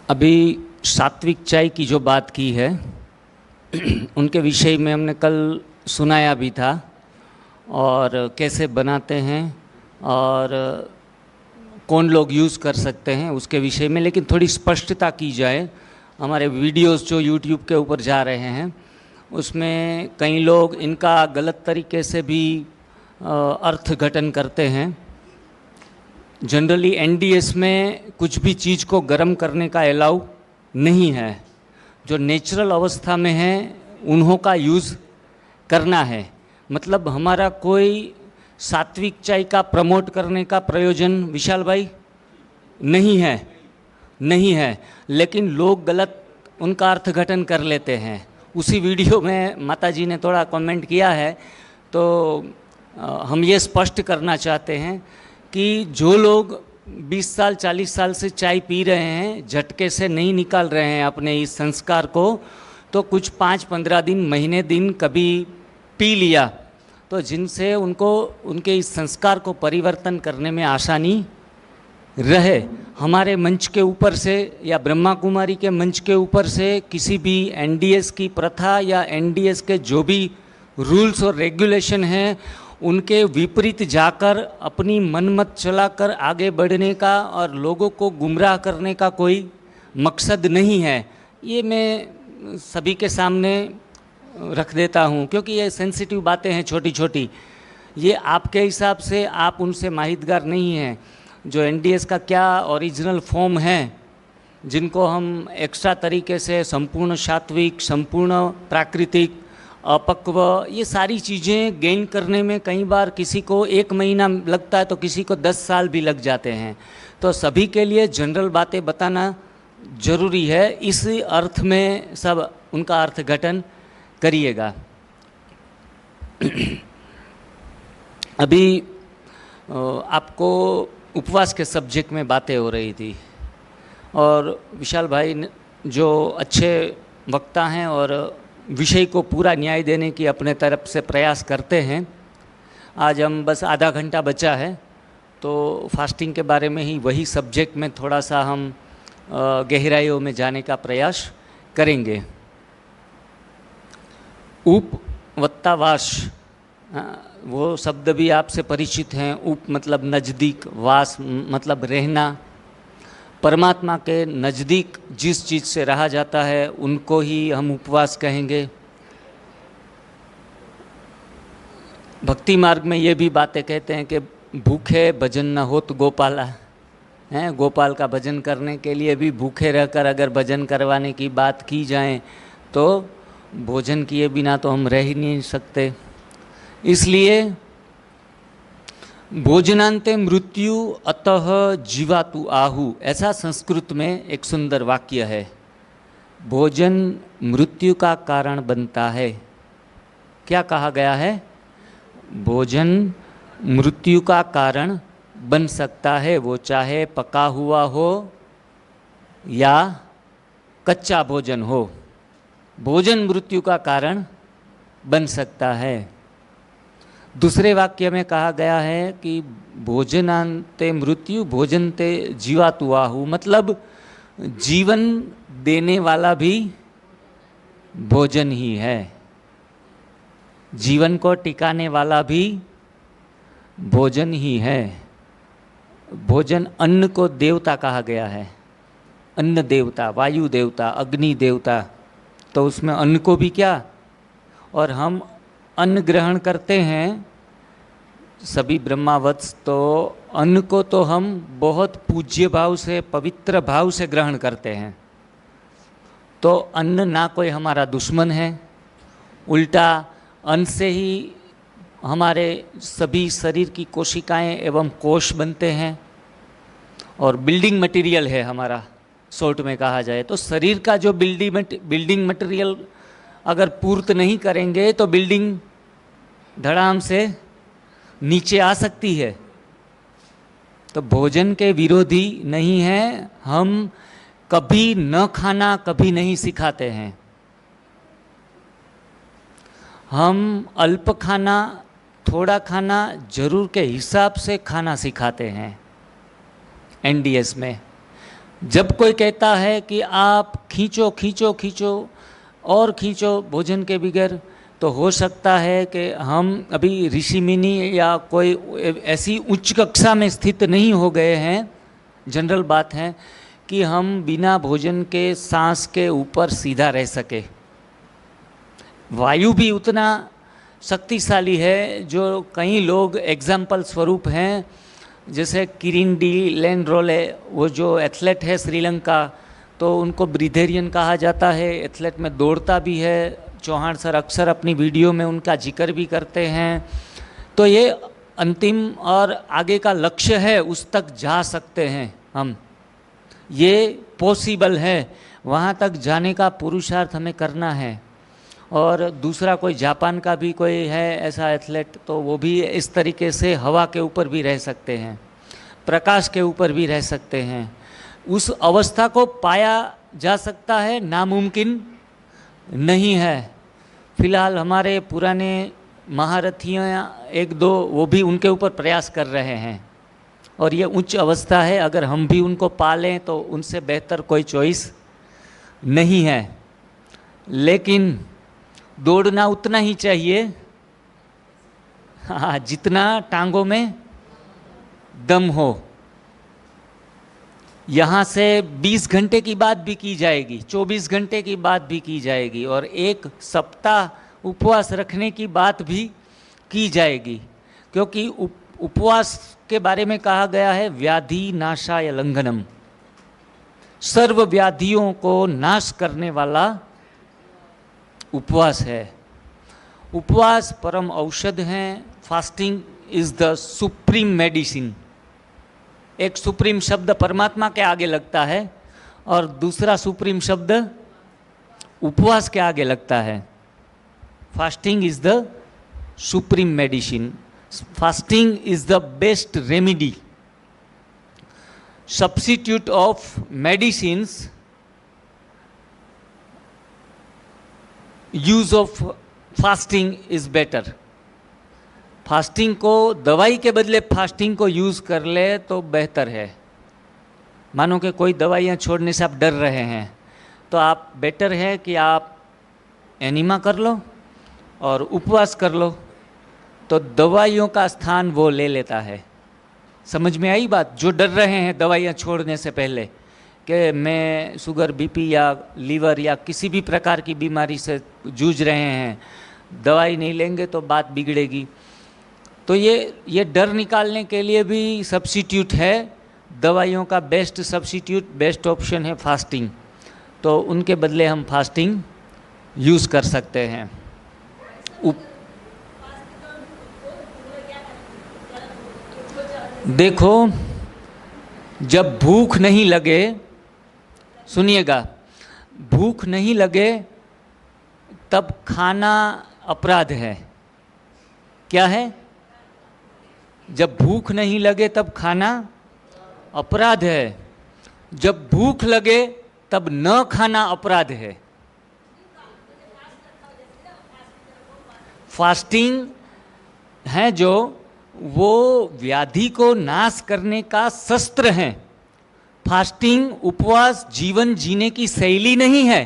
अभी सात्विक चाय की जो बात की है उनके विषय में हमने कल सुनाया भी था और कैसे बनाते हैं और कौन लोग यूज़ कर सकते हैं उसके विषय में, लेकिन थोड़ी स्पष्टता की जाए। हमारे वीडियोस जो यूट्यूब के ऊपर जा रहे हैं उसमें कई लोग इनका गलत तरीके से भी अर्थघटन करते हैं। जनरली एनडीएस में कुछ भी चीज़ को गर्म करने का अलाउ नहीं है। जो नेचुरल अवस्था में है उन्हों का यूज़ करना है। मतलब हमारा कोई सात्विक चाय का प्रमोट करने का प्रयोजन विशाल भाई नहीं है, लेकिन लोग गलत उनका अर्थघटन कर लेते हैं। उसी वीडियो में माताजी ने थोड़ा कमेंट किया है, तो हम ये स्पष्ट करना चाहते हैं कि जो लोग 20 साल 40 साल से चाय पी रहे हैं, झटके से नहीं निकाल रहे हैं अपने इस संस्कार को, तो कुछ 5-15 दिन महीने दिन कभी पी लिया तो जिनसे उनको उनके इस संस्कार को परिवर्तन करने में आसानी रहे। हमारे मंच के ऊपर से या ब्रह्मा कुमारी के मंच के ऊपर से किसी भी एनडीएस की प्रथा या एनडीएस के जो भी रूल्स और रेगुलेशन हैं उनके विपरीत जाकर अपनी मनमत चलाकर आगे बढ़ने का और लोगों को गुमराह करने का कोई मकसद नहीं है। ये मैं सभी के सामने रख देता हूँ, क्योंकि ये सेंसिटिव बातें हैं छोटी छोटी। ये आपके हिसाब से आप उनसे माहितगार नहीं हैं। जो एनडीएस का क्या ओरिजिनल फॉर्म है, जिनको हम एक्स्ट्रा तरीके से संपूर्ण सात्विक, संपूर्ण प्राकृतिक, अपक्व, ये सारी चीज़ें गेन करने में कई बार किसी को 1 महीना लगता है तो किसी को 10 साल भी लग जाते हैं। तो सभी के लिए जनरल बातें बताना जरूरी है। इस अर्थ में सब उनका अर्थघटन करिएगा। अभी आपको उपवास के सब्जेक्ट में बातें हो रही थी और विशाल भाई जो अच्छे वक्ता हैं और विषय को पूरा न्याय देने की अपने तरफ से प्रयास करते हैं। आज हम बस आधा घंटा बचा है तो फास्टिंग के बारे में ही वही सब्जेक्ट में थोड़ा सा हम गहराइयों में जाने का प्रयास करेंगे। उप वत्ता वास, वो शब्द भी आपसे परिचित हैं। उप मतलब नज़दीक, वास मतलब रहना। परमात्मा के नज़दीक जिस चीज़ से रहा जाता है उनको ही हम उपवास कहेंगे। भक्ति मार्ग में ये भी बातें कहते हैं कि भूखे भजन न हो तो गोपाला हैं। गोपाल का भजन करने के लिए भी भूखे रहकर अगर भजन करवाने की बात की जाए तो भोजन किए बिना तो हम रह ही नहीं सकते। इसलिए भोजनांते मृत्यु अतः जीवातु आहु, ऐसा संस्कृत में एक सुंदर वाक्य है। भोजन मृत्यु का कारण बनता है। क्या कहा गया है? भोजन मृत्यु का कारण बन सकता है, वो चाहे पका हुआ हो या कच्चा भोजन हो। भोजन मृत्यु का कारण बन सकता है। दूसरे वाक्य में कहा गया है कि भोजनांते मृत्यु भोजनते जीवातु आहु, मतलब जीवन देने वाला भी भोजन ही है। जीवन को टिकाने वाला भी भोजन ही है। भोजन, अन्न को देवता कहा गया है। अन्न देवता, वायु देवता, अग्नि देवता, तो उसमें अन्न को भी क्या, और हम अन्न ग्रहण करते हैं सभी ब्रह्मावत्स, तो अन्न को तो हम बहुत पूज्य भाव से, पवित्र भाव से ग्रहण करते हैं। तो अन्न ना कोई हमारा दुश्मन है, उल्टा अन्न से ही हमारे सभी शरीर की कोशिकाएं एवं कोश बनते हैं और बिल्डिंग मटेरियल है हमारा, शॉर्ट में कहा जाए तो। शरीर का जो बिल्डिंग मटेरियल अगर पूर्त नहीं करेंगे तो बिल्डिंग धड़ाम से नीचे आ सकती है। तो भोजन के विरोधी नहीं है हम। कभी न खाना कभी नहीं सिखाते हैं। हम अल्प खाना, थोड़ा खाना, जरूर के हिसाब से खाना सिखाते हैं एनडीएस में। जब कोई कहता है कि आप खींचो खींचो खींचो और खींचो भोजन के बगैर, तो हो सकता है कि हम अभी ऋषि मुनि या कोई ऐसी उच्च कक्षा में स्थित नहीं हो गए हैं, जनरल बात है, कि हम बिना भोजन के सांस के ऊपर सीधा रह सके। वायु भी उतना शक्तिशाली है, जो कई लोग एग्जाम्पल स्वरूप हैं, जैसे किरण डी लैंड्रोले, वो जो एथलेट है श्रीलंका, तो उनको ब्रिथेरियन कहा जाता है, एथलेट में दौड़ता भी है। चौहान सर अक्सर अपनी वीडियो में उनका जिक्र भी करते हैं। तो ये अंतिम और आगे का लक्ष्य है, उस तक जा सकते हैं हम, ये पॉसिबल है, वहाँ तक जाने का पुरुषार्थ हमें करना है। और दूसरा कोई जापान का भी कोई है ऐसा एथलेट, तो वो भी इस तरीके से हवा के ऊपर भी रह सकते हैं, प्रकाश के ऊपर भी रह सकते हैं। उस अवस्था को पाया जा सकता है, नामुमकिन नहीं है। फिलहाल हमारे पुराने महारथियाँ एक दो, वो भी उनके ऊपर प्रयास कर रहे हैं, और ये उच्च अवस्था है। अगर हम भी उनको पालें तो उनसे बेहतर कोई चॉइस नहीं है। लेकिन दौड़ना उतना ही चाहिए, हाँ, जितना टांगों में दम हो। यहाँ से 20 घंटे की बात भी की जाएगी, 24 घंटे की बात भी की जाएगी, और एक सप्ताह उपवास रखने की बात भी की जाएगी, क्योंकि उपवास के बारे में कहा गया है व्याधि नाशाय लंघनम, सर्व व्याधियों को नाश करने वाला उपवास है। उपवास परम औषध हैं। Fasting is the supreme medicine. एक सुप्रीम शब्द परमात्मा के आगे लगता है और दूसरा सुप्रीम शब्द उपवास के आगे लगता है। Fasting is the supreme medicine. Fasting is the best remedy. Substitute of medicines, use of fasting is better. Fasting को, दवाई के बदले फास्टिंग को यूज़ कर ले तो बेहतर है। मानो कि कोई दवाइयाँ छोड़ने से आप डर रहे हैं, तो आप बेटर है कि आप एनिमा कर लो और उपवास कर लो, तो दवाइयों का स्थान वो ले लेता है। समझ में आई बात? जो डर रहे हैं दवाइयाँ छोड़ने से पहले कि मैं शुगर, बीपी या लीवर या किसी भी प्रकार की बीमारी से जूझ रहे हैं, दवाई नहीं लेंगे तो बात बिगड़ेगी, तो ये डर निकालने के लिए भी सब्स्टिट्यूट है। दवाइयों का बेस्ट सब्स्टिट्यूट, बेस्ट ऑप्शन है फास्टिंग। तो उनके बदले हम फास्टिंग यूज़ कर सकते हैं। देखो, जब भूख नहीं लगे, सुनिएगा, भूख नहीं लगे तब खाना अपराध है। क्या है? जब भूख नहीं लगे तब खाना अपराध है। जब भूख लगे तब न खाना अपराध है। फास्टिंग है जो, वो व्याधि को नाश करने का शस्त्र है। फास्टिंग, उपवास जीवन जीने की शैली नहीं है।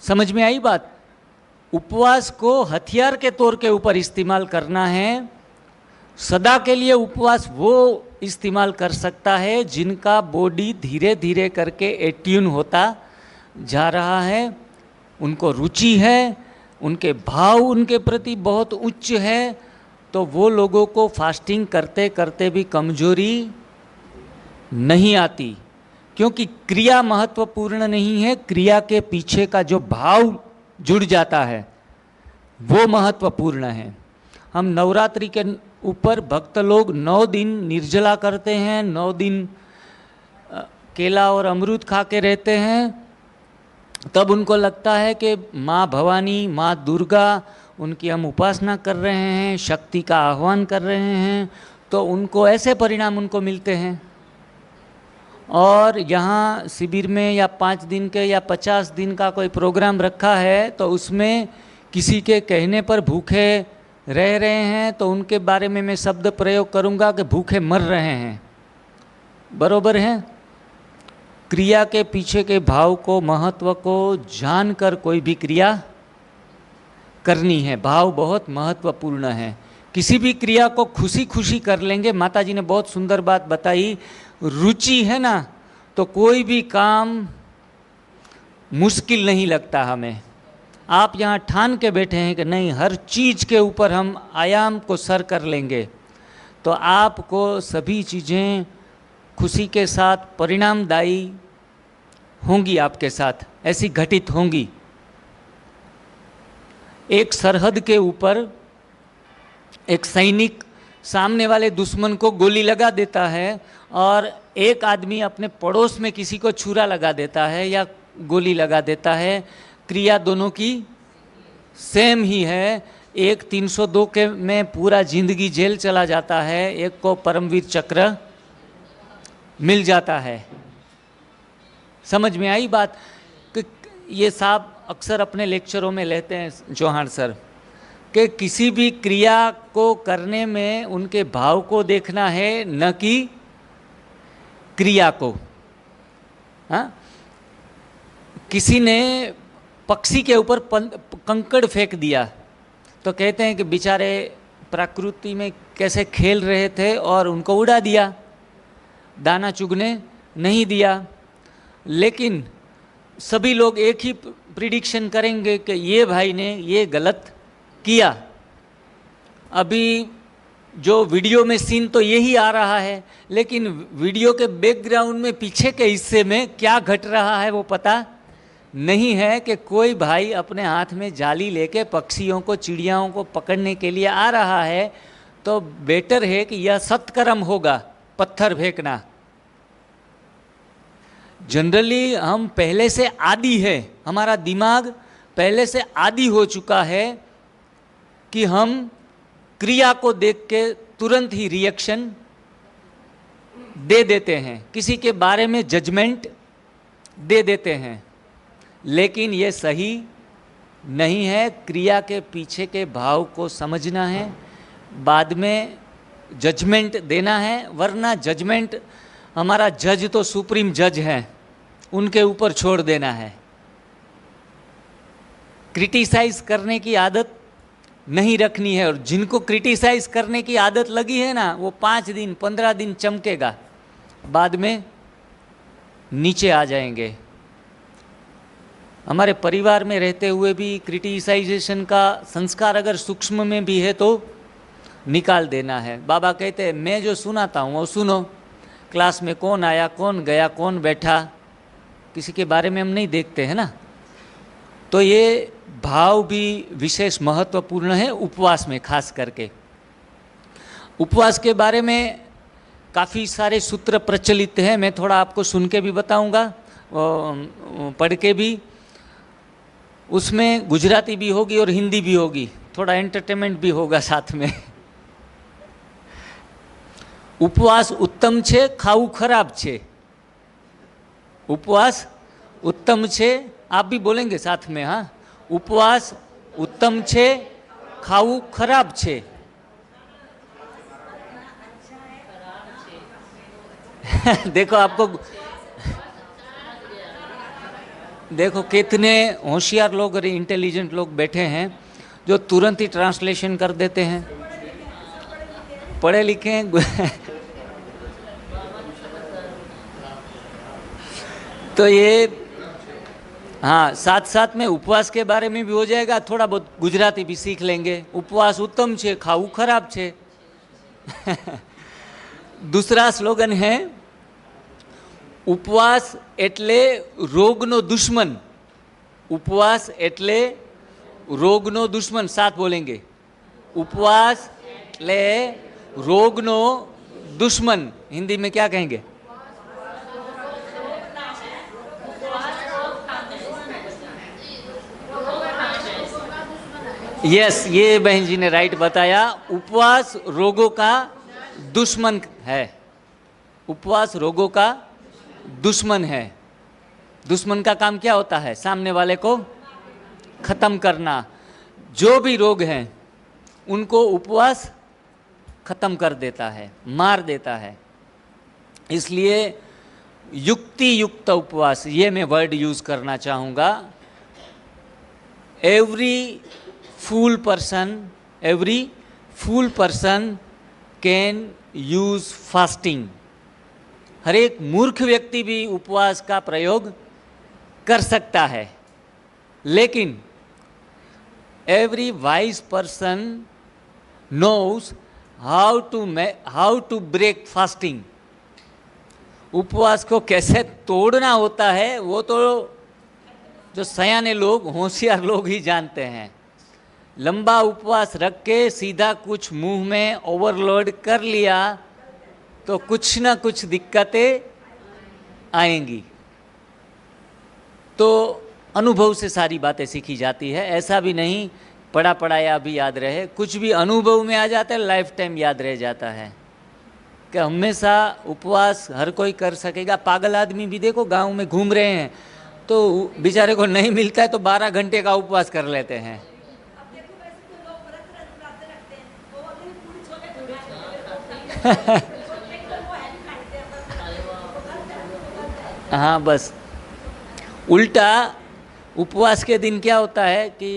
समझ में आई बात? उपवास को हथियार के तौर के ऊपर इस्तेमाल करना है। सदा के लिए उपवास वो इस्तेमाल कर सकता है जिनका बॉडी धीरे धीरे करके एट्यून होता जा रहा है, उनको रुचि है, उनके भाव उनके प्रति बहुत उच्च है, तो वो लोगों को फास्टिंग करते करते भी कमजोरी नहीं आती, क्योंकि क्रिया महत्वपूर्ण नहीं है, क्रिया के पीछे का जो भाव जुड़ जाता है वो महत्वपूर्ण है। हम नवरात्रि के ऊपर भक्त लोग 9 दिन निर्जला करते हैं, 9 दिन केला और अमरूद खा के रहते हैं। तब उनको लगता है कि माँ भवानी, माँ दुर्गा, उनकी हम उपासना कर रहे हैं, शक्ति का आह्वान कर रहे हैं, तो उनको ऐसे परिणाम उनको मिलते हैं। और यहाँ शिविर में या 5 दिन के या 50 दिन का कोई प्रोग्राम रखा है, तो उसमें किसी के कहने पर भूखे रह रहे हैं, तो उनके बारे में मैं शब्द प्रयोग करूँगा कि भूखे मर रहे हैं। बरोबर है। क्रिया के पीछे के भाव को, महत्व को जानकर कोई भी क्रिया करनी है। भाव बहुत महत्वपूर्ण है। किसी भी क्रिया को खुशी खुशी कर लेंगे। माता जी ने बहुत सुंदर बात बताई, रुचि है ना तो कोई भी काम मुश्किल नहीं लगता हमें। आप यहाँ ठान के बैठे हैं कि नहीं, हर चीज़ के ऊपर हम आयाम को सर कर लेंगे, तो आपको सभी चीज़ें खुशी के साथ परिणामदायी होंगी, आपके साथ ऐसी घटित होंगी। एक सरहद के ऊपर एक सैनिक सामने वाले दुश्मन को गोली लगा देता है और एक आदमी अपने पड़ोस में किसी को छुरा लगा देता है या गोली लगा देता है। क्रिया दोनों की सेम ही है। एक 302 के में पूरा जिंदगी जेल चला जाता है, एक को परमवीर चक्र मिल जाता है। समझ में आई बात? कि ये साहब अक्सर अपने लेक्चरों में लेते हैं चौहान सर, कि किसी भी क्रिया को करने में उनके भाव को देखना है, न कि क्रिया को। हाँ, किसी ने पक्षी के ऊपर कंकड़ फेंक दिया तो कहते हैं कि बेचारे प्रकृति में कैसे खेल रहे थे और उनको उड़ा दिया, दाना चुगने नहीं दिया। लेकिन सभी लोग एक ही प्रिडिक्शन करेंगे कि ये भाई ने ये गलत किया। अभी जो वीडियो में सीन तो यही आ रहा है, लेकिन वीडियो के बैकग्राउंड में पीछे के हिस्से में क्या घट रहा है वो पता नहीं है। कि कोई भाई अपने हाथ में जाली लेके पक्षियों को, चिड़ियाओं को पकड़ने के लिए आ रहा है, तो बेटर है कि यह सत्कर्म होगा, पत्थर फेंकना। जनरली हम पहले से आदी है, हमारा दिमाग पहले से आदी हो चुका है कि हम क्रिया को देख के तुरंत ही रिएक्शन दे देते हैं, किसी के बारे में जजमेंट दे देते हैं। लेकिन ये सही नहीं है। क्रिया के पीछे के भाव को समझना है, बाद में जजमेंट देना है। वरना जजमेंट, हमारा जज तो सुप्रीम जज है, उनके ऊपर छोड़ देना है। क्रिटिसाइज करने की आदत नहीं रखनी है। और जिनको क्रिटिसाइज करने की आदत लगी है ना, वो 5 दिन 15 दिन चमकेगा, बाद में नीचे आ जाएंगे। हमारे परिवार में रहते हुए भी क्रिटिसाइजेशन का संस्कार अगर सूक्ष्म में भी है तो निकाल देना है। बाबा कहते हैं मैं जो सुनाता हूँ वो सुनो। क्लास में कौन आया, कौन गया, कौन बैठा, किसी के बारे में हम नहीं देखते हैं ना। तो ये भाव भी विशेष महत्वपूर्ण है उपवास में। खास करके उपवास के बारे में काफ़ी सारे सूत्र प्रचलित हैं। मैं थोड़ा आपको सुन के भी बताऊंगा, पढ़ के भी। उसमें गुजराती भी होगी और हिंदी भी होगी, थोड़ा एंटरटेनमेंट भी होगा साथ में। उपवास उत्तम छे, खाऊ खराब छे। उपवास उत्तम छे, आप भी बोलेंगे साथ में। हाँ, उपवास उत्तम छे, खाऊ खराब छे। देखो आपको, देखो कितने होशियार लोग और इंटेलिजेंट लोग बैठे हैं जो तुरंत ही ट्रांसलेशन कर देते हैं, पढ़े लिखे हैं। तो ये, हाँ, साथ साथ में उपवास के बारे में भी हो जाएगा, थोड़ा बहुत गुजराती भी सीख लेंगे। उपवास उत्तम छे, खाऊ खराब छे। दूसरा स्लोगन है, उपवास एटले रोगनो दुश्मन। उपवास एटले रोगनो दुश्मन, साथ बोलेंगे। उपवास एटले रोगनो दुश्मन। हिंदी में क्या कहेंगे? यस, ये बहन जी ने राइट बताया। उपवास रोगों का दुश्मन है। उपवास रोगों का दुश्मन है। दुश्मन का काम क्या होता है? सामने वाले को खत्म करना। जो भी रोग हैं उनको उपवास खत्म कर देता है, मार देता है। इसलिए युक्ति युक्त उपवास, ये मैं वर्ड यूज़ करना चाहूँगा। Every fool person can use fasting. हर एक मूर्ख व्यक्ति भी उपवास का प्रयोग कर सकता है, लेकिन every wise person knows how to break fasting. उपवास को कैसे तोड़ना होता है वो तो जो सयाने लोग, होशियार लोग ही जानते हैं। लंबा उपवास रख के सीधा कुछ मुंह में ओवरलोड कर लिया तो कुछ ना कुछ दिक्कतें आएंगी। तो अनुभव से सारी बातें सीखी जाती है, ऐसा भी नहीं पढ़ा पढ़ाया भी याद रहे। कुछ भी अनुभव में आ जाता है, लाइफ टाइम याद रह जाता है कि हमेशा उपवास हर कोई कर सकेगा। पागल आदमी भी देखो गांव में घूम रहे हैं तो बेचारे को नहीं मिलता है तो 12 घंटे का उपवास कर लेते हैं। हाँ, बस उल्टा उपवास के दिन क्या होता है कि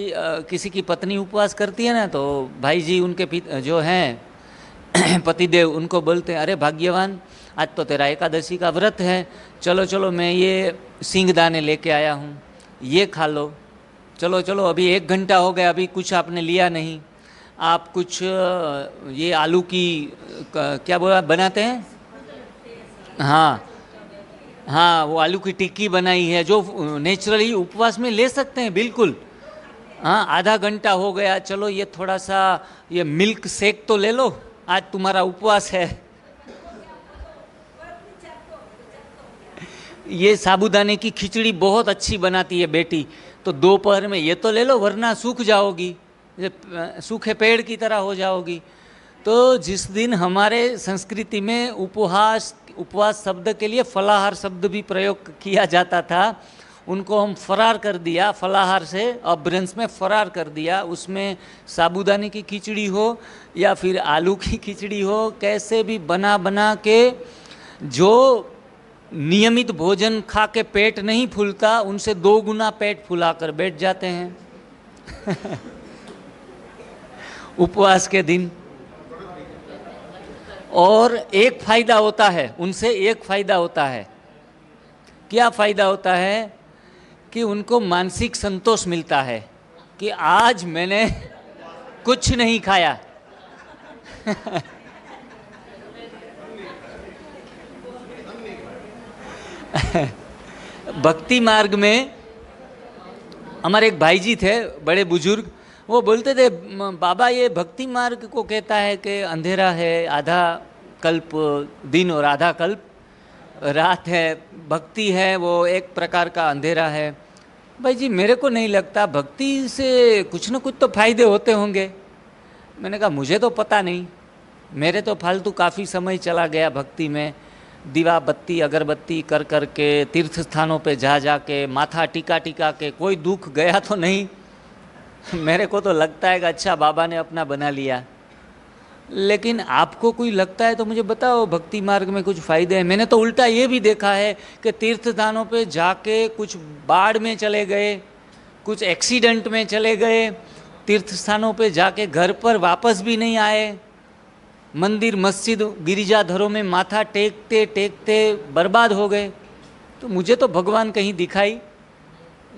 किसी की पत्नी उपवास करती है ना, तो भाई जी उनके जो हैं पतिदेव उनको बोलते हैं, अरे भाग्यवान, आज तो तेरा एकादशी का व्रत है, चलो चलो मैं ये सींगदाने लेके आया हूँ, ये खा लो। चलो चलो अभी 1 घंटा हो गया, अभी कुछ आपने लिया नहीं, आप कुछ ये आलू की क्या बोला बनाते हैं, हाँ हाँ, वो आलू की टिक्की बनाई है जो नेचुरली उपवास में ले सकते हैं बिल्कुल। हाँ, आधा घंटा हो गया, चलो ये थोड़ा सा ये मिल्क शेक तो ले लो, आज तुम्हारा उपवास है। ये साबूदाने की खिचड़ी बहुत अच्छी बनाती है बेटी, तो दोपहर में ये तो ले लो वरना सूख जाओगी, सूखे पेड़ की तरह हो जाओगी। तो जिस दिन हमारे संस्कृति में उपवास शब्द के लिए फलाहार शब्द भी प्रयोग किया जाता था, उनको हम फरार कर दिया, फलाहार से अपभ्रंश में फरार कर दिया। उसमें साबूदाने की खिचड़ी हो या फिर आलू की खिचड़ी हो, कैसे भी बना बना के जो नियमित भोजन खा के पेट नहीं फूलता, उनसे 2 गुना पेट फुला कर बैठ जाते हैं उपवास के दिन। और एक फ़ायदा होता है उनसे, एक फ़ायदा होता है, क्या फ़ायदा होता है कि उनको मानसिक संतोष मिलता है कि आज मैंने कुछ नहीं खाया भक्ति मार्ग में हमारे एक भाई जी थे, बड़े बुजुर्ग, वो बोलते थे, बाबा ये भक्ति मार्ग को कहता है कि अंधेरा है, आधा कल्प दिन और आधा कल्प रात है, भक्ति है वो एक प्रकार का अंधेरा है। भाई जी मेरे को नहीं लगता, भक्ति से कुछ न कुछ तो फायदे होते होंगे। मैंने कहा मुझे तो पता नहीं, मेरे तो फालतू काफ़ी समय चला गया भक्ति में, दीवा बत्ती अगरबत्ती कर कर के तीर्थ स्थानों पे जा के माथा टिका टिका के कोई दुख गया तो नहीं। मेरे को तो लगता है कि अच्छा बाबा ने अपना बना लिया। लेकिन आपको कोई लगता है तो मुझे बताओ, भक्ति मार्ग में कुछ फ़ायदे हैं? मैंने तो उल्टा ये भी देखा है कि तीर्थ स्थानों पे जाके कुछ बाढ़ में चले गए, कुछ एक्सीडेंट में चले गए, तीर्थ स्थानों पे जाके घर पर वापस भी नहीं आए, मंदिर मस्जिद गिरिजाधरों में माथा टेकते टेकते बर्बाद हो गए। तो मुझे तो भगवान कहीं दिखाई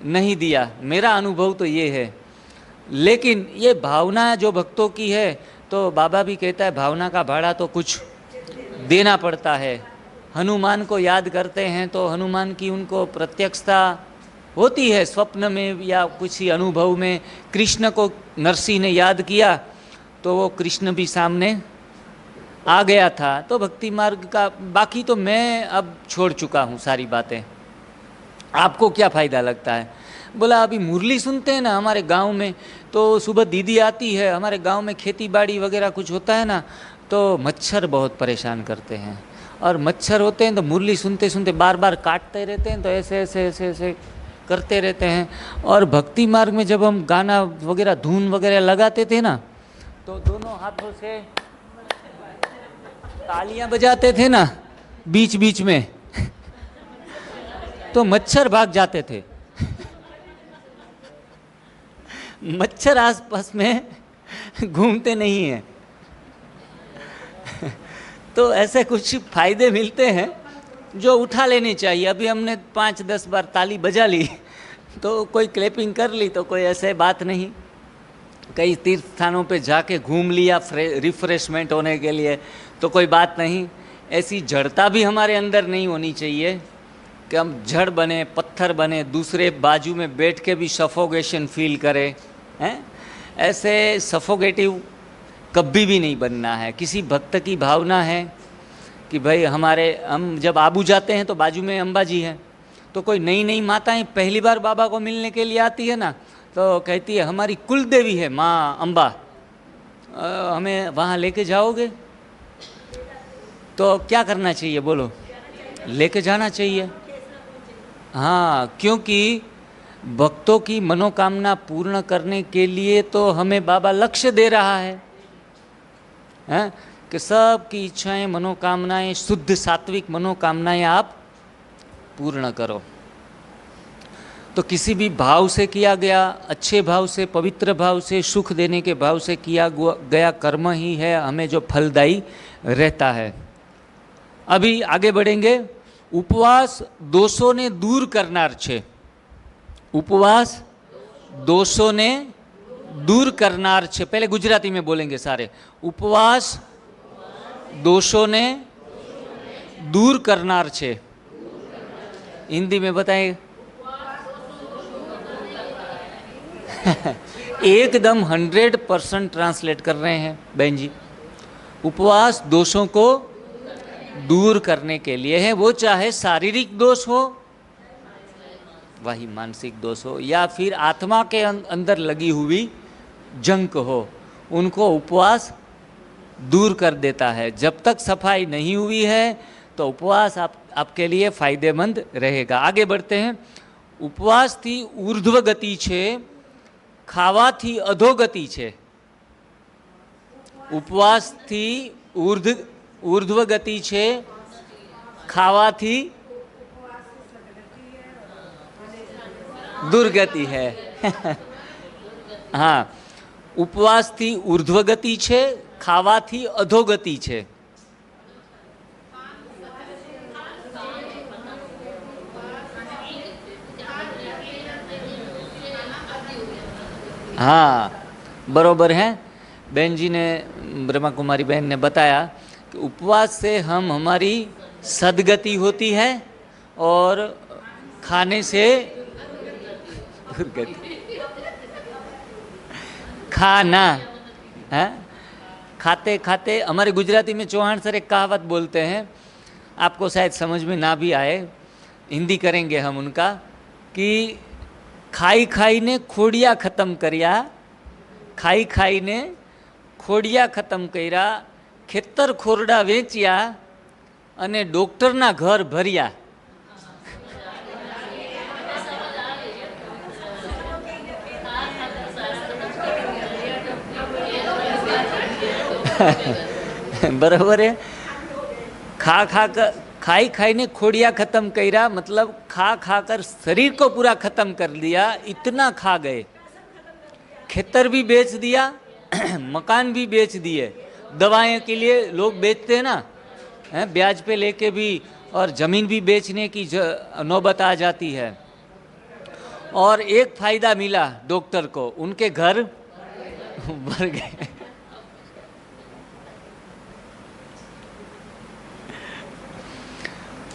नहीं दिया, मेरा अनुभव तो ये है। लेकिन ये भावना जो भक्तों की है, तो बाबा भी कहता है भावना का भाड़ा तो कुछ देना पड़ता है। हनुमान को याद करते हैं तो हनुमान की उनको प्रत्यक्षता होती है स्वप्न में या कुछ ही अनुभव में। कृष्ण को नरसिंह ने याद किया तो वो कृष्ण भी सामने आ गया था। तो भक्ति मार्ग का बाकी तो मैं अब छोड़ चुका हूँ सारी बातें। आपको क्या फ़ायदा लगता है? बोला अभी मुरली सुनते हैं ना हमारे गांव में, तो सुबह दीदी आती है, हमारे गांव में खेती बाड़ी वगैरह कुछ होता है ना, तो मच्छर बहुत परेशान करते हैं, और मच्छर होते हैं तो मुरली सुनते सुनते बार बार काटते रहते हैं, तो ऐसे ऐसे ऐसे ऐसे करते रहते हैं। और भक्ति मार्ग में जब हम गाना वगैरह धुन वगैरह लगाते थे ना, तो दोनों हाथों से तालियां बजाते थे ना, बीच बीच में तो मच्छर भाग जाते थे। मच्छर आसपास में घूमते नहीं हैं। तो ऐसे कुछ फायदे मिलते हैं जो उठा लेनी चाहिए। अभी हमने 5-10 बार ताली बजा ली तो कोई क्लैपिंग कर ली तो कोई ऐसे बात नहीं। कई तीर्थ स्थानों पे जाके घूम लिया रिफ्रेशमेंट होने के लिए तो कोई बात नहीं। ऐसी जड़ता भी हमारे अंदर नहीं होनी चाहिए कि हम जड़ बने, पत्थर बने, दूसरे बाजू में बैठ के भी सफोकेशन फील करें, हैं? ऐसे सफोकेटिव कभी भी नहीं बनना है। किसी भक्त की भावना है कि भाई हम जब आबू जाते हैं तो बाजू में अम्बा जी हैं, तो कोई नई नई माताएं पहली बार बाबा को मिलने के लिए आती है ना, तो कहती है हमारी कुल देवी है माँ अम्बा, हमें वहाँ लेके जाओगे? तो क्या करना चाहिए बोलो? लेके जाना चाहिए। हाँ, क्योंकि भक्तों की मनोकामना पूर्ण करने के लिए तो हमें बाबा लक्ष्य दे रहा है, हैं? कि सबकी इच्छाएं, मनोकामनाएं, शुद्ध सात्विक मनोकामनाएं आप पूर्ण करो। तो किसी भी भाव से किया गया, अच्छे भाव से, पवित्र भाव से, सुख देने के भाव से किया गया कर्म ही है हमें जो फलदायी रहता है। अभी आगे बढ़ेंगे। उपवास दोषों ने दूर करनार छे। उपवास दोषों ने दूर करनार छे। पहले गुजराती में बोलेंगे सारे। उपवास दोषों ने दूर करनार छे। हिंदी में बताएं। एकदम 100% ट्रांसलेट कर रहे हैं बहन जी। उपवास दोषों को दूर करने के लिए है, वो चाहे शारीरिक दोष हो, वही मानसिक दोष हो, या फिर आत्मा के अंदर लगी हुई जंक हो, उनको उपवास दूर कर देता है। जब तक सफाई नहीं हुई है तो उपवास आपके लिए फायदेमंद रहेगा। आगे बढ़ते हैं। उपवास थी ऊर्ध्व गति छे, खावाथी अधोगति छे। उपवास थी ऊर्ध्व गति छे, खावाथी दुर्गति है। हाँ, उपवास थी ऊर्ध्व गति छे, खावाथी अधोगति छे। हाँ, बरोबर है। बहन जी ने, ब्रह्मा कुमारी बहन ने बताया कि उपवास से हमारी सदगति होती है और खाने से दुर्गति। खाना है, खाते खाते, हमारे गुजराती में चौहान सर एक कहावत बोलते हैं, आपको शायद समझ में ना भी आए, हिंदी करेंगे हम उनका, कि खाई खाई ने खोड़िया खत्म कर्या, खाई खाई ने खोड़िया खत्म कर्या, खेतर खोरडा वेच्या अने डॉक्टरना घर भर्या। बराबर है। खाई खाई ने खोड़िया खत्म कर्या, मतलब खा खा कर शरीर को पूरा खत्म कर दिया, इतना खा गए। खेतर भी बेच दिया, मकान भी बेच दिए। दवाएं के लिए लोग बेचते हैं ना, हैं, ब्याज पे लेके भी, और ज़मीन भी बेचने की नौबत आ जाती है। और एक फ़ायदा मिला डॉक्टर को, उनके घर भर गए।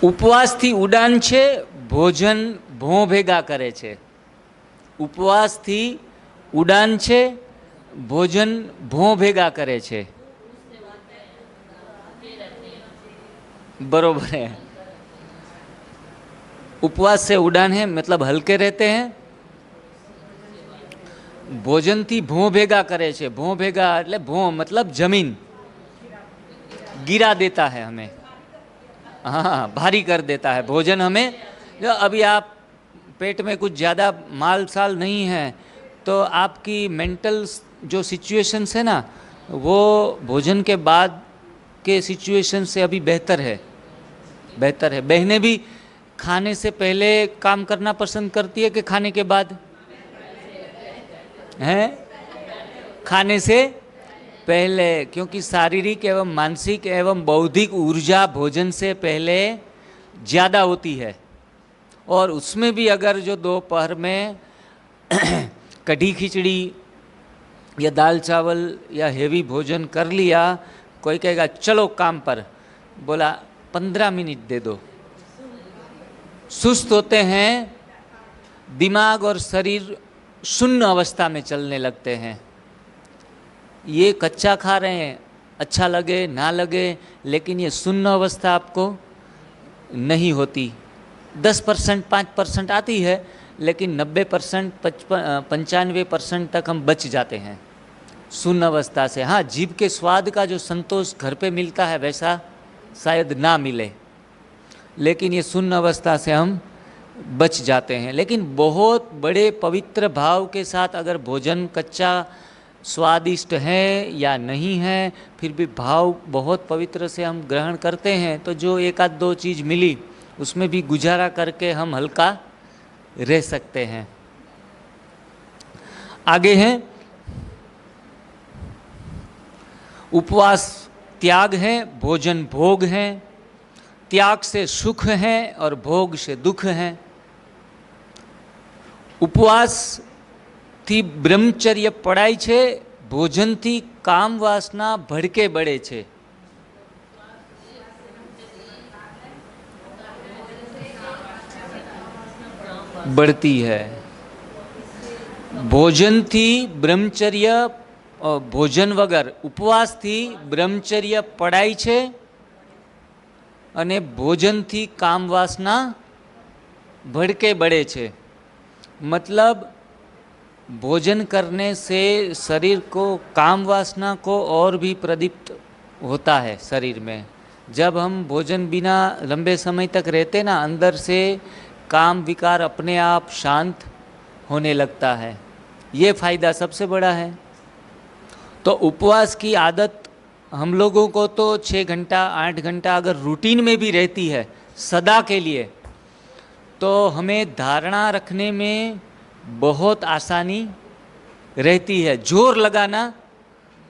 उपवास थी उड़ान छे, भोजन भों भेगा करे छे। उपवास थी उड़ान छे, भोजन भों भेगा करे छे। बरोबर है। उपवास से उड़ान है, मतलब हल्के रहते हैं। भोजन थी भों भेगा करे छे। भों भेगा એટલે भों मतलब जमीन, गिरा देता है हमें, हाँ, भारी कर देता है। भोजन हमें, जो अभी आप पेट में कुछ ज़्यादा माल साल नहीं है तो आपकी मेंटल जो सिचुएशंस है ना, वो भोजन के बाद के सिचुएशन से अभी बेहतर है। बेहतर है। बहनें भी खाने से पहले काम करना पसंद करती है कि खाने के बाद? हैं? खाने से पहले, क्योंकि शारीरिक एवं मानसिक एवं बौद्धिक ऊर्जा भोजन से पहले ज़्यादा होती है। और उसमें भी अगर जो दोपहर में कढ़ी खिचड़ी या दाल चावल या हेवी भोजन कर लिया, कोई कहेगा चलो काम पर, बोला 15 मिनट दे दो, सुस्त होते हैं, दिमाग और शरीर शून्य अवस्था में चलने लगते हैं। ये कच्चा खा रहे हैं, अच्छा लगे ना लगे, लेकिन ये शून्य अवस्था आपको नहीं होती। 10% 5% आती है, लेकिन 90% 95% तक हम बच जाते हैं शून्य अवस्था से। हाँ, जीभ के स्वाद का जो संतोष घर पे मिलता है वैसा शायद ना मिले, लेकिन ये शून्य अवस्था से हम बच जाते हैं। लेकिन बहुत बड़े पवित्र भाव के साथ अगर भोजन कच्चा स्वादिष्ट है या नहीं है, फिर भी भाव बहुत पवित्र से हम ग्रहण करते हैं, तो जो एक आध दो चीज़ मिली उसमें भी गुजारा करके हम हल्का रह सकते हैं। आगे हैं, उपवास त्याग है, भोजन भोग है। त्याग से सुख है और भोग से दुख है। उपवास थी ब्रह्मचर्य पड़ाय छे, भोजन थी काम वासना भड़के बड़े छे। बढ़ती है। भोजन थी ब्रह्मचर्य, भोजन वगर उपवास थी ब्रह्मचर्य पड़ाय छे अने भोजन थी काम वासना भड़के बड़े छे। मतलब भोजन करने से शरीर को काम वासना को और भी प्रदीप्त होता है शरीर में। जब हम भोजन बिना लंबे समय तक रहते ना, अंदर से काम विकार अपने आप शांत होने लगता है। ये फायदा सबसे बड़ा है। तो उपवास की आदत हम लोगों को तो 6 घंटा 8 घंटा अगर रूटीन में भी रहती है सदा के लिए, तो हमें धारणा रखने में बहुत आसानी रहती है, जोर लगाना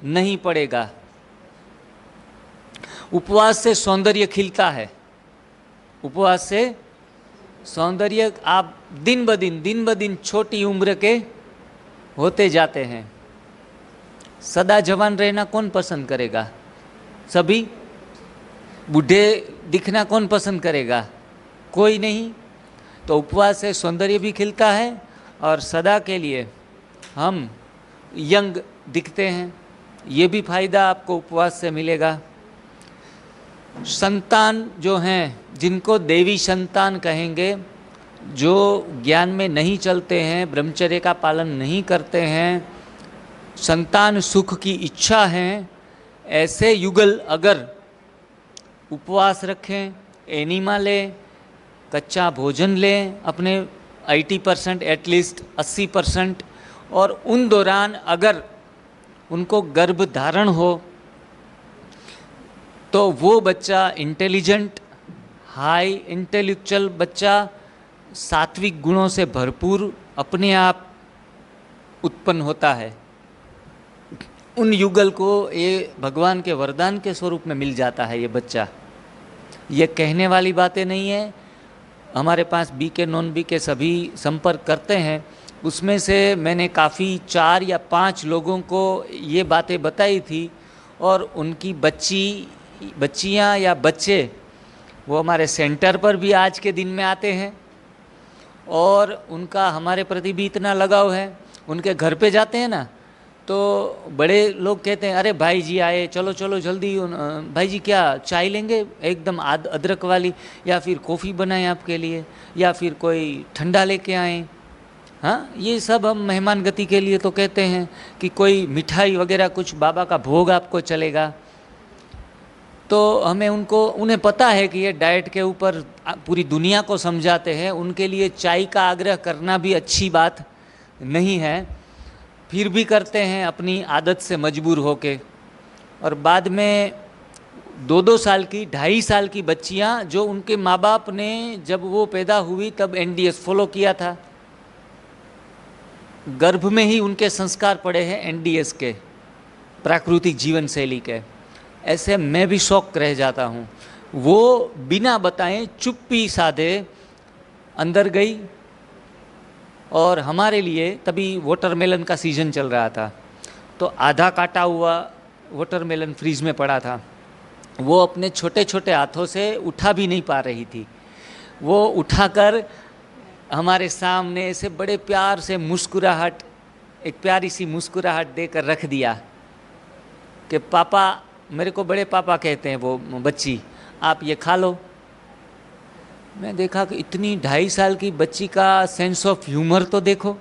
नहीं पड़ेगा। उपवास से सौंदर्य खिलता है। उपवास से सौंदर्य आप दिन ब दिन छोटी उम्र के होते जाते हैं। सदा जवान रहना कौन पसंद करेगा? सभी। बूढ़े दिखना कौन पसंद करेगा? कोई नहीं। तो उपवास से सौंदर्य भी खिलता है और सदा के लिए हम यंग दिखते हैं। ये भी फायदा आपको उपवास से मिलेगा। संतान जो हैं, जिनको देवी संतान कहेंगे, जो ज्ञान में नहीं चलते हैं, ब्रह्मचर्य का पालन नहीं करते हैं, संतान सुख की इच्छा है, ऐसे युगल अगर उपवास रखें, एनिमा लें, कच्चा भोजन लें अपने 80% एटलीस्ट 80%, और उन दौरान अगर उनको गर्भ धारण हो तो वो बच्चा इंटेलिजेंट, हाई इंटेलेक्चुअल बच्चा, सात्विक गुणों से भरपूर अपने आप उत्पन्न होता है। उन युगल को ये भगवान के वरदान के स्वरूप में मिल जाता है ये बच्चा। ये कहने वाली बातें नहीं है। हमारे पास बीके नॉन बीके सभी संपर्क करते हैं, उसमें से मैंने काफ़ी 4 या 5 लोगों को ये बातें बताई थी, और उनकी बच्चियाँ या बच्चे वो हमारे सेंटर पर भी आज के दिन में आते हैं, और उनका हमारे प्रति भी इतना लगाव है। उनके घर पे जाते हैं ना, तो बड़े लोग कहते हैं, अरे भाई जी आए, चलो चलो जल्दी, भाई जी क्या चाय लेंगे एकदम अदरक वाली, या फिर कॉफ़ी बनाएं आपके लिए, या फिर कोई ठंडा लेके आएँ। हाँ, ये सब हम मेहमान गति के लिए तो कहते हैं कि कोई मिठाई वगैरह कुछ बाबा का भोग आपको चलेगा। तो हमें उन्हें पता है कि ये डाइट के ऊपर पूरी दुनिया को समझाते हैं, उनके लिए चाय का आग्रह करना भी अच्छी बात नहीं है, फिर भी करते हैं अपनी आदत से मजबूर होके। और बाद में 2-2 साल की, 2.5 साल की बच्चियां जो उनके माँ बाप ने जब वो पैदा हुई तब एनडीएस फॉलो किया था, गर्भ में ही उनके संस्कार पड़े हैं एनडीएस के, प्राकृतिक जीवन शैली के। ऐसे मैं भी शौक रह जाता हूँ। वो बिना बताए चुप्पी साधे अंदर गई और हमारे लिए तभी वाटरमेलन का सीज़न चल रहा था, तो आधा काटा हुआ वाटरमेलन फ्रीज में पड़ा था। वो अपने छोटे छोटे हाथों से उठा भी नहीं पा रही थी। वो उठाकर हमारे सामने ऐसे बड़े प्यार से मुस्कुराहट, एक प्यारी सी मुस्कुराहट देकर रख दिया कि पापा, मेरे को बड़े पापा कहते हैं वो बच्ची, आप ये खा लो। मैं देखा कि इतनी 2.5 साल की बच्ची का सेंस ऑफ ह्यूमर तो देखो,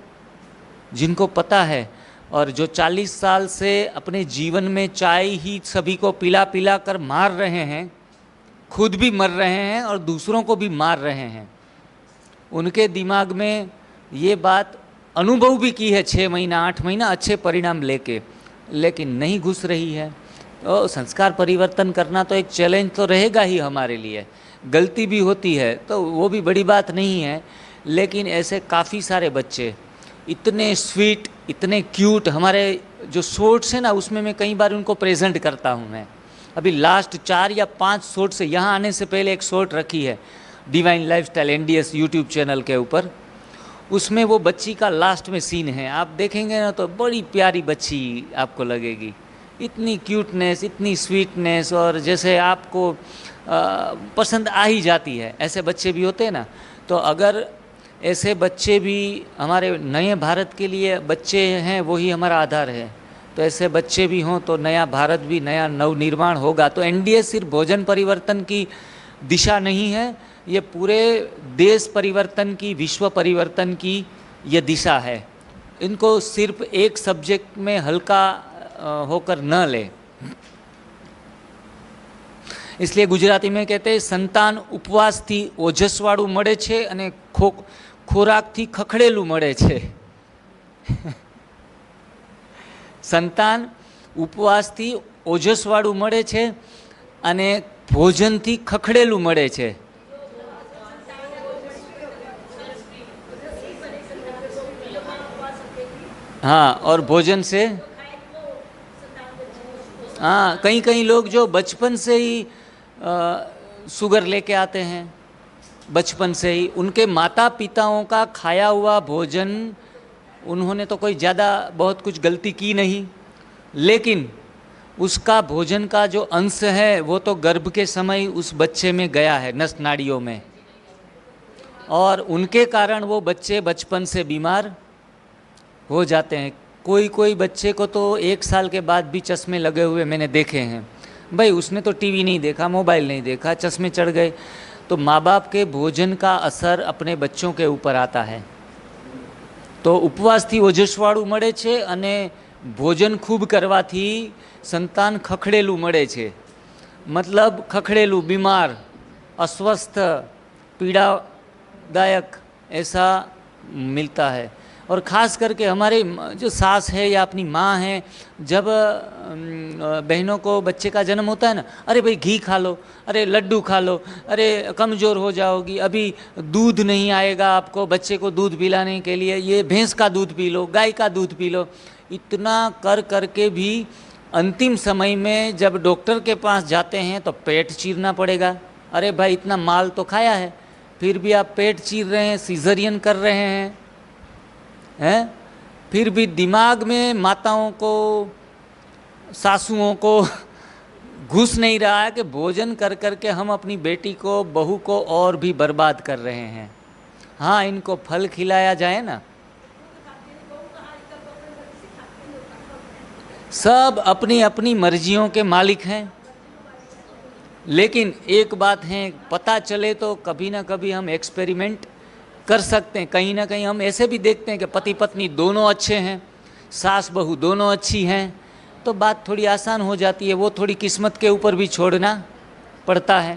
जिनको पता है, और जो 40 साल से अपने जीवन में चाय ही सभी को पिला पिला कर मार रहे हैं, खुद भी मर रहे हैं और दूसरों को भी मार रहे हैं। उनके दिमाग में ये बात अनुभव भी की है 6 महीना 8 महीना अच्छे परिणाम लेके, लेकिन नहीं घुस रही है। तो संस्कार परिवर्तन करना तो एक चैलेंज तो रहेगा ही हमारे लिए। गलती भी होती है तो वो भी बड़ी बात नहीं है, लेकिन ऐसे काफ़ी सारे बच्चे इतने स्वीट, इतने क्यूट, हमारे जो शॉर्ट्स हैं ना उसमें मैं कई बार उनको प्रेजेंट करता हूँ। मैं अभी लास्ट 4 या 5 शॉर्ट से, यहाँ आने से पहले एक शॉर्ट रखी है divine lifestyle NDS YouTube channel के ऊपर, उसमें वो बच्ची का लास्ट में सीन है, आप देखेंगे ना तो बड़ी प्यारी बच्ची आपको लगेगी, इतनी क्यूटनेस, इतनी स्वीटनेस, और जैसे आपको पसंद आ ही जाती है। ऐसे बच्चे भी होते हैं ना, तो अगर ऐसे बच्चे भी हमारे नए भारत के लिए बच्चे हैं, वही हमारा आधार है, तो ऐसे बच्चे भी हों तो नया भारत भी, नया नवनिर्माण होगा। तो एनडीएस सिर्फ भोजन परिवर्तन की दिशा नहीं है, ये पूरे देश परिवर्तन की, विश्व परिवर्तन की ये दिशा है। इनको सिर्फ एक सब्जेक्ट में हल्का होकर न ले। इसलिए गुजराती में कहते हैं संतान उपवास थी ओजसवाड़ू मळे छे अने खोराक थी खखड़ेलू मळे छे। संतान उपवास थी ओजसवाड़ू मळे छे अने भोजन थी खखड़ेलू मळे छे। हाँ, और भोजन से, हाँ, कई कई लोग जो बचपन से ही शुगर लेके आते हैं, बचपन से ही उनके माता पिताओं का खाया हुआ भोजन, उन्होंने तो कोई ज़्यादा बहुत कुछ गलती की नहीं, लेकिन उसका भोजन का जो अंश है वो तो गर्भ के समय उस बच्चे में गया है, नस नाड़ियों में, और उनके कारण वो बच्चे बचपन से बीमार हो जाते हैं। कोई कोई बच्चे को तो 1 साल के बाद भी चश्मे लगे हुए मैंने देखे हैं। भाई उसने तो टीवी नहीं देखा, मोबाइल नहीं देखा, चश्मे चढ़ गए। तो माँ बाप के भोजन का असर अपने बच्चों के ऊपर आता है। तो उपवास थी ओजसवाड़ू मळे छे अने भोजन खूब करवाथी संतान खखड़ेलू मळे छे। मतलब खखड़ेलू, बीमार, अस्वस्थ, पीड़ादायक ऐसा मिलता है। और ख़ास करके हमारे जो सास है या अपनी माँ है, जब बहनों को बच्चे का जन्म होता है ना, अरे भाई घी खा लो, अरे लड्डू खा लो, अरे कमज़ोर हो जाओगी, अभी दूध नहीं आएगा आपको बच्चे को दूध पिलाने के लिए, ये भैंस का दूध पी लो, गाय का दूध पी लो। इतना कर करके भी अंतिम समय में जब डॉक्टर के पास जाते हैं तो पेट चीरना पड़ेगा। अरे भाई इतना माल तो खाया है, फिर भी आप पेट चीर रहे हैं, सीजरियन कर रहे हैं, फिर भी दिमाग में माताओं को, सासुओं को घुस नहीं रहा है कि भोजन कर कर के हम अपनी बेटी को, बहू को और भी बर्बाद कर रहे हैं। हाँ, इनको फल खिलाया जाए ना। सब अपनी अपनी मर्जियों के मालिक हैं, लेकिन एक बात है, पता चले तो कभी ना कभी हम एक्सपेरिमेंट कर सकते हैं। कहीं ना कहीं हम ऐसे भी देखते हैं कि पति पत्नी दोनों अच्छे हैं, सास बहू दोनों अच्छी हैं, तो बात थोड़ी आसान हो जाती है। वो थोड़ी किस्मत के ऊपर भी छोड़ना पड़ता है।